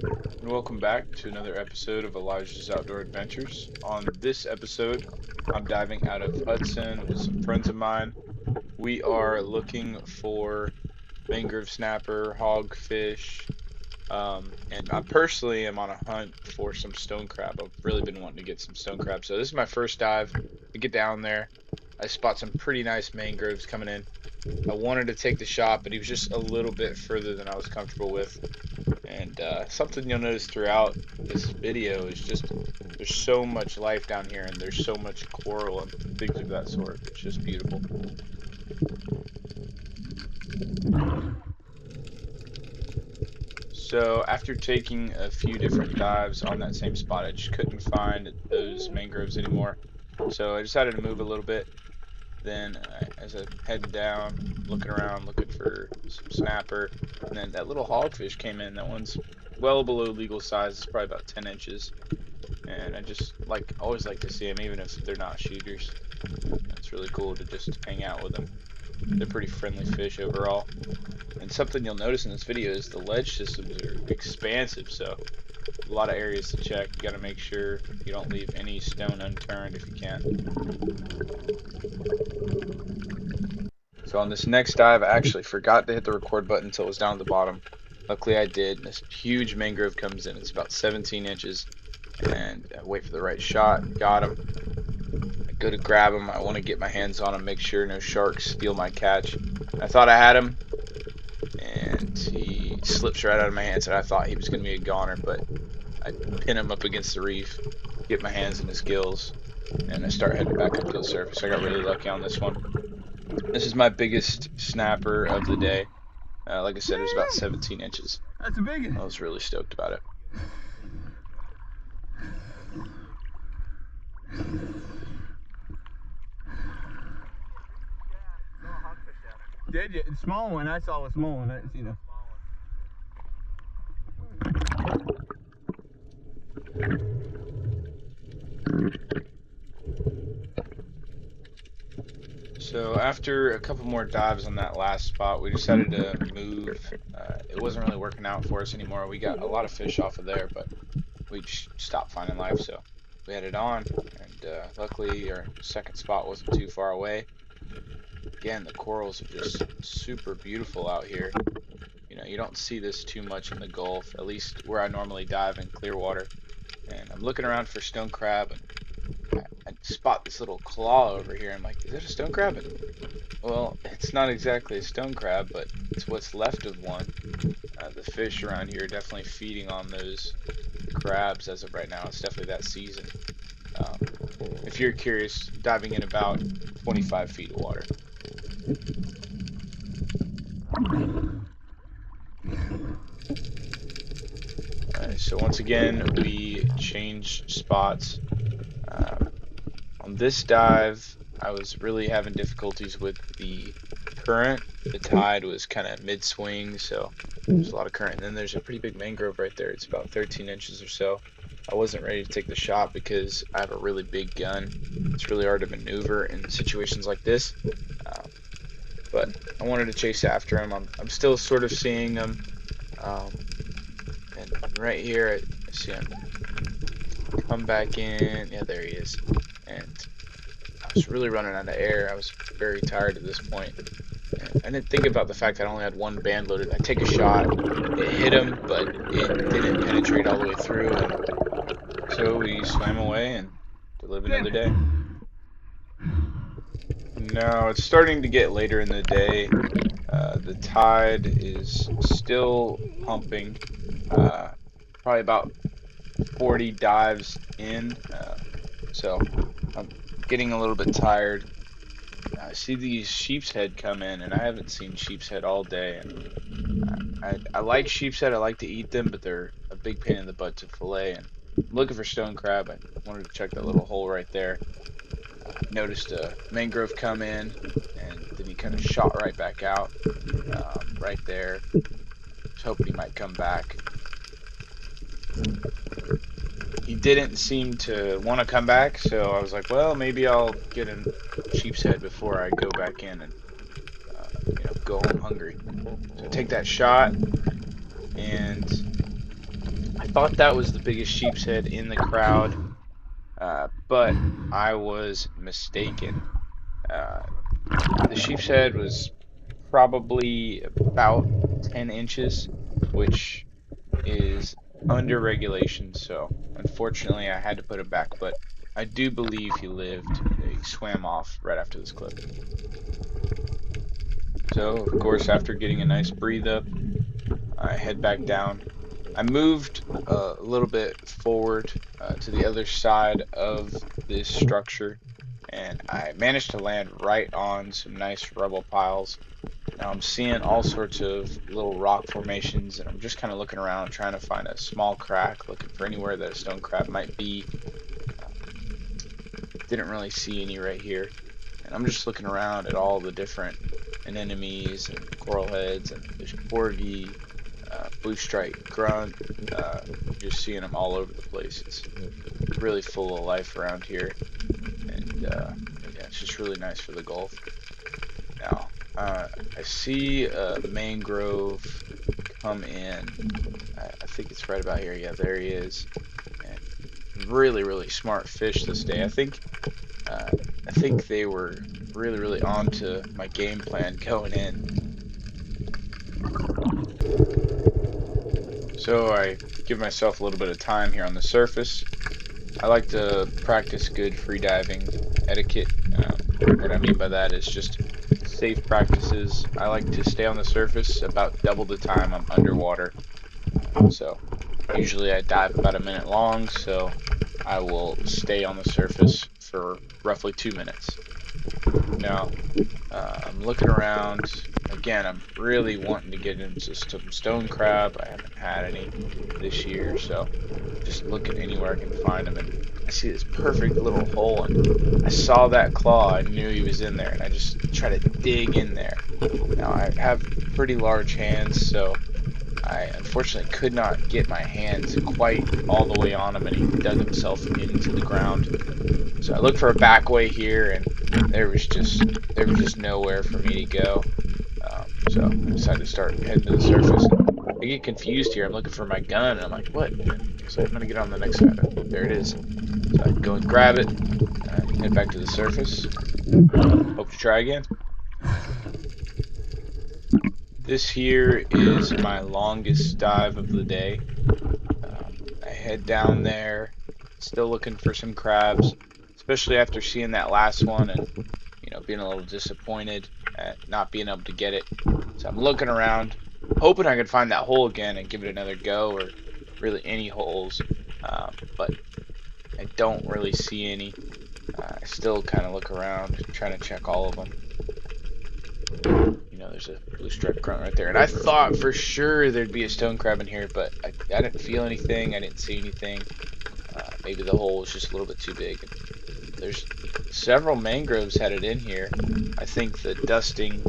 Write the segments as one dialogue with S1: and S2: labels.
S1: And welcome back to another episode of Elijah's Outdoor Adventures. On this episode, I'm diving out of Hudson with some friends of mine. We are looking for mangrove snapper, hogfish, and I personally am on a hunt for some stone crab. I've really been wanting to get some stone crab. So this is my first dive. I get down there. I spot some pretty nice mangroves coming in. I wanted to take the shot, but he was just a little bit further than I was comfortable with. And something you'll notice throughout this video is just there's so much life down here, and there's so much coral and things of that sort. It's just beautiful. So after taking a few different dives on that same spot, I just couldn't find those mangroves anymore. So I decided to move a little bit. Then as I headed down, looking around, looking for some snapper, and then that little hogfish came in. That one's well below legal size. It's probably about 10 inches. And I just always like to see them, even if they're not shooters. It's really cool to just hang out with them. They're pretty friendly fish overall. And something you'll notice in this video is the ledge systems are expansive, so a lot of areas to check. You got to make sure you don't leave any stone unturned if you can. So on this next dive, I actually forgot to hit the record button until it was down at the bottom. Luckily I did. This huge mangrove comes in. It's about 17 inches. And I wait for the right shot. Got him. I go to grab him. I want to get my hands on him, make sure no sharks steal my catch. I thought I had him, and he slips right out of my hands, and I thought he was going to be a goner, but I pin him up against the reef, get my hands in his gills, and I start heading back up to the surface. I got really lucky on this one. This is my biggest snapper of the day. Like I said, it was about 17 inches.
S2: That's a big one.
S1: I was really stoked about it.
S2: Did you? The small one, I saw a small one. I didn't see no.
S1: So after a couple more dives on that last spot, we decided to move. It wasn't really working out for us anymore. We got a lot of fish off of there, but we just stopped finding life, so we headed on. And luckily, our second spot wasn't too far away. Again, the corals are just super beautiful out here. You know, you don't see this too much in the Gulf, at least where I normally dive in clear water. And I'm looking around for stone crab, and I spot this little claw over here. I'm like, is that a stone crab? And, well, it's not exactly a stone crab, but it's what's left of one. The fish around here are definitely feeding on those crabs as of right now. It's definitely that season. If you're curious, diving in about 25 feet of water. Alright, so once again, we changed spots. On this dive, I was really having difficulties with the current. The tide was kind of mid-swing, so there's a lot of current. And then there's a pretty big mangrove right there. It's about 13 inches or so. I wasn't ready to take the shot because I have a really big gun. It's really hard to maneuver in situations like this. But I wanted to chase after him. I'm still sort of seeing him. And right here, I see him come back in. Yeah, there he is. And I was really running out of air. I was very tired at this point. And I didn't think about the fact that I only had one band loaded. I take a shot, it hit him, but it didn't penetrate all the way through. And so we swam away and to live another day. Now it's starting to get later in the day. The tide is still pumping. Probably about 40 dives in. So I'm getting a little bit tired. I see these sheepshead come in, and I haven't seen sheepshead all day. And I like sheepshead. I like to eat them, but they're a big pain in the butt to fillet. And I'm looking for stone crab. I wanted to check that little hole right there. Noticed a mangrove come in, and then he kind of shot right back out, right there. Just hoping he might come back. He didn't seem to want to come back, so I was like, well, maybe I'll get a sheepshead before I go back in and go home hungry. So I take that shot, and thought that was the biggest sheepshead in the crowd, but I was mistaken. Uh, the sheepshead was probably about 10 inches, which is under regulation, so unfortunately I had to put him back, but I do believe he lived. He swam off right after this clip. So, of course, after getting a nice breathe up, I head back down. I moved a little bit forward to the other side of this structure, and I managed to land right on some nice rubble piles. Now I'm seeing all sorts of little rock formations, and I'm just kind of looking around trying to find a small crack, looking for anywhere that a stone crab might be. Didn't really see any right here. And I'm just looking around at all the different anemones and coral heads, and there's porgy, blue stripe grunt, just seeing them all over the place. It's really full of life around here, and yeah, it's just really nice for the Gulf. Now, I see a mangrove come in. I think it's right about here. Yeah, there he is. And really, really smart fish this day. Uh, I think they were really onto my game plan going in. So I give myself a little bit of time here on the surface. I like to practice good free diving etiquette. What I mean by that is just safe practices. I like to stay on the surface about double the time I'm underwater. So usually I dive about a minute long, so I will stay on the surface for roughly 2 minutes. Now, I'm looking around. Again, I'm really wanting to get into some stone crab. I haven't had any this year, so just looking anywhere I can find them. And I see this perfect little hole, and I saw that claw. I knew he was in there, and I just try to dig in there. Now, I have pretty large hands, so I unfortunately could not get my hands quite all the way on him, and he dug himself into the ground. So I looked for a back way here, and there was just nowhere for me to go. So I decided to start heading to the surface. And I get confused here. I'm looking for my gun, and I'm like, what? So I'm gonna get on the next side. There it is. So I go and grab it, head back to the surface. Hope to try again. This here is my longest dive of the day. I head down there, still looking for some crabs, especially after seeing that last one and being a little disappointed at not being able to get it. So I'm looking around, hoping I could find that hole again and give it another go, or really any holes. But I don't really see any. I still kind of look around, trying to check all of them. There's a blue striped grunt right there, and I thought for sure there'd be a stone crab in here, but I didn't feel anything. I didn't see anything. Maybe the hole was just a little bit too big. There's several mangroves headed in here. I think the dusting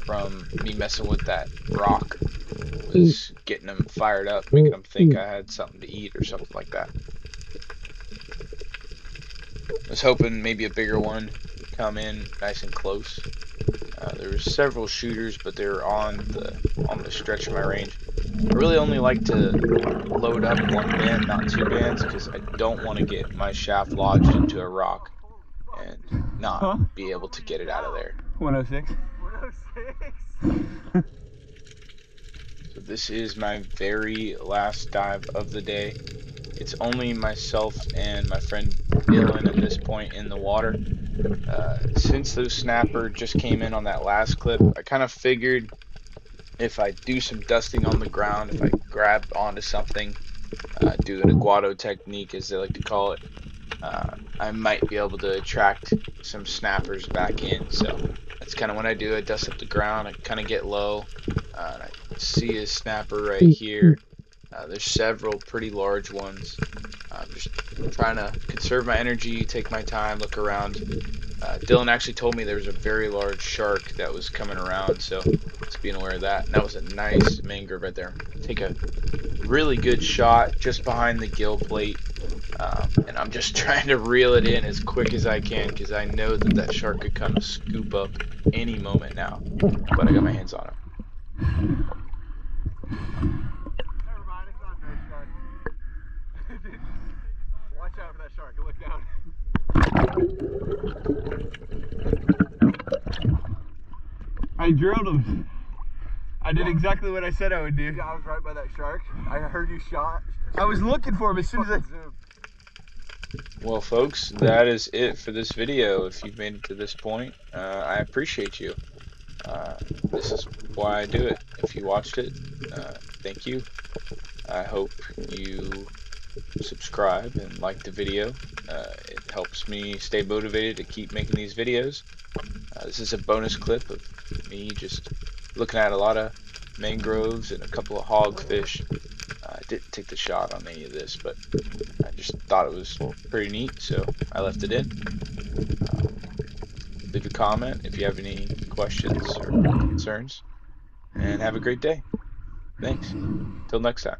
S1: from me messing with that rock was getting them fired up, making them think I had something to eat or something like that. I was hoping maybe a bigger one come in nice and close. There were several shooters, but they were on the stretch of my range. I really only like to load up one band, not two bands, because I don't want to get my shaft lodged into a rock and not be able to get it out of there.
S2: 106. 106.
S1: So this is my very last dive of the day. It's only myself and my friend Dylan at this point in the water. Since those snapper just came in on that last clip, I kind of figured if I do some dusting on the ground, if I grab onto something, do an aguado technique as they like to call it, I might be able to attract some snappers back in. So that's kind of what I do. I dust up the ground, I kind of get low, and I see a snapper right here. There's several pretty large ones. I'm just trying to conserve my energy, take my time, look around. Dylan actually told me there was a very large shark that was coming around, so just being aware of that. And that was a nice mangrove right there. Take a really good shot just behind the gill plate, and I'm just trying to reel it in as quick as I can because I know that shark could come scoop up any moment now. But I got my hands on him.
S2: Watch out for that shark. Look down. I drilled him. I did exactly what I said I would do.
S3: Yeah, I was right by that shark. I heard you shot.
S2: I was looking for him as soon as I...
S1: Well, folks, that is it for this video. If you've made it to this point, I appreciate you. This is why I do it. If you watched it, thank you. I hope you subscribe and like the video. It helps me stay motivated to keep making these videos. This is a bonus clip of me just looking at a lot of mangroves and a couple of hogfish. I didn't take the shot on any of this, but I just thought it was pretty neat, so I left it in. Leave a comment if you have any questions or concerns, and have a great day. Thanks. Till next time.